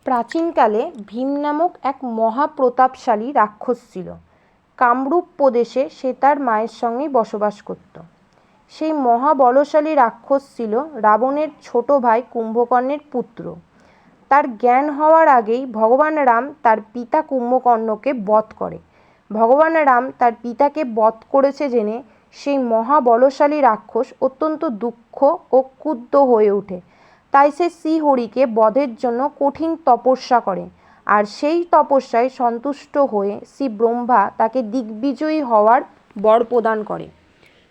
প্রাচীনকালে ভীম নামক এক মহাপ্রতাপশালী রাক্ষস ছিল। কামরূপ প্রদেশে সে তার মায়ের সঙ্গেই বসবাস করত। সেই মহাবলশালী রাক্ষস ছিল রাবণের ছোট ভাই কুম্ভকর্ণের পুত্র। তার জ্ঞান হওয়ার আগেই ভগবান রাম তার পিতা কুম্ভকর্ণকে বধ করে। ভগবান রাম তার পিতাকে বধ করেছে জেনে সেই মহাবলশালী রাক্ষস অত্যন্ত দুঃখ ও ক্রুদ্ধ হয়ে ওঠে। তাই সে শ্রীহরিকে বধের জন্য কঠিন তপস্যা করে, আর সেই তপস্যায় সন্তুষ্ট হয়ে শ্রী ব্রহ্মা তাকে দিগ্বিজয়ী হওয়ার বর প্রদান করে।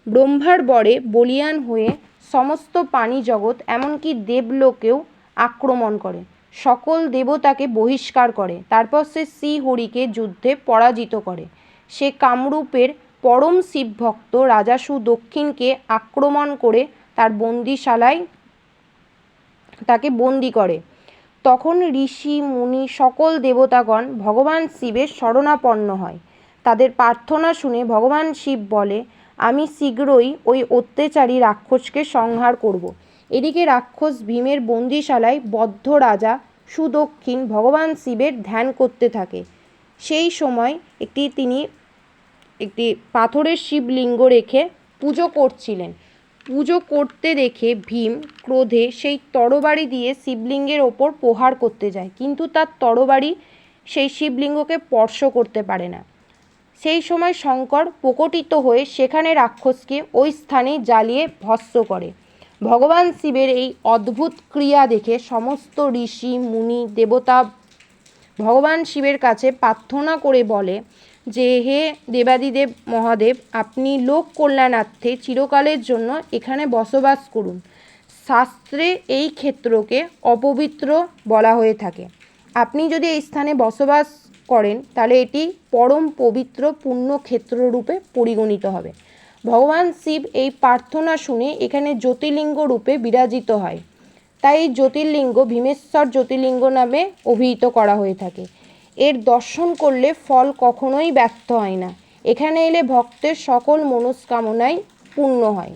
ব্রহ্মার বরে বলীয়ান হয়ে সমস্ত প্রাণী জগৎ এমনকি দেবলোকেও আক্রমণ করে, সকল দেবতাকে বহিষ্কার করে। তারপর সে শ্রীহরিকে যুদ্ধে পরাজিত করে। সে কামরূপের পরম শিবভক্ত রাজা সুদক্ষিণকে আক্রমণ করে তার বন্দিশালায় তাকে বন্দি করে। তখন ঋষি মুনি সকল দেবতাগণ ভগবান শিবের শরণাপন্ন হয়। তাদের প্রার্থনা শুনে ভগবান শিব বলে, আমি শীঘ্রই ওই অত্যাচারী রাক্ষসকে সংহার করব। এদিকে রাক্ষস ভীমের বন্দিশালায় বদ্ধ রাজা সুদক্ষিণ ভগবান শিবের ধ্যান করতে থাকে। সেই সময় তিনি একটি পাথরের শিবলিঙ্গ রেখে পুজো করছিলেন। পুজো করতে দেখে ভীম ক্রোধে সেই তরবারি দিয়ে শিবলিঙ্গের ওপর প্রহার করতে যায়, কিন্তু তার তরবারি সেই শিবলিঙ্গকে স্পর্শ করতে পারে না। সেই সময় শঙ্কর প্রকটিত হয়ে সেখানে রাক্ষসকে ওই স্থানেই জ্বালিয়ে ভস্ম করে। ভগবান শিবের এই অদ্ভুত ক্রিয়া দেখে সমস্ত ঋষি মুনি দেবতা ভগবান শিবের কাছে প্রার্থনা করে বলে যে, হে দেবাদিদেব মহাদেব, আপনি লোক কল্যাণার্থে চিরকালের জন্য এখানে বসবাস করুন। শাস্ত্রে এই ক্ষেত্রকে অপবিত্র বলা হয়ে থাকে। আপনি যদি এই স্থানে বসবাস করেন তাহলে এটি পরম পবিত্র পুণ্যক্ষেত্র রূপে পরিগণিত হবে। ভগবান শিব এই প্রার্থনা শুনে এখানে জ্যোতির্লিঙ্গ রূপে বিরাজিত হয়। তাই এই জ্যোতির্লিঙ্গ ভীমেশ্বর জ্যোতির্লিঙ্গ নামে অভিহিত করা হয়ে থাকে। এর দর্শন করলে ফল কখনোই ব্যর্থ হয় না। এখানে এলে ভক্তের সকল মনস্কামনাই পূর্ণ হয়।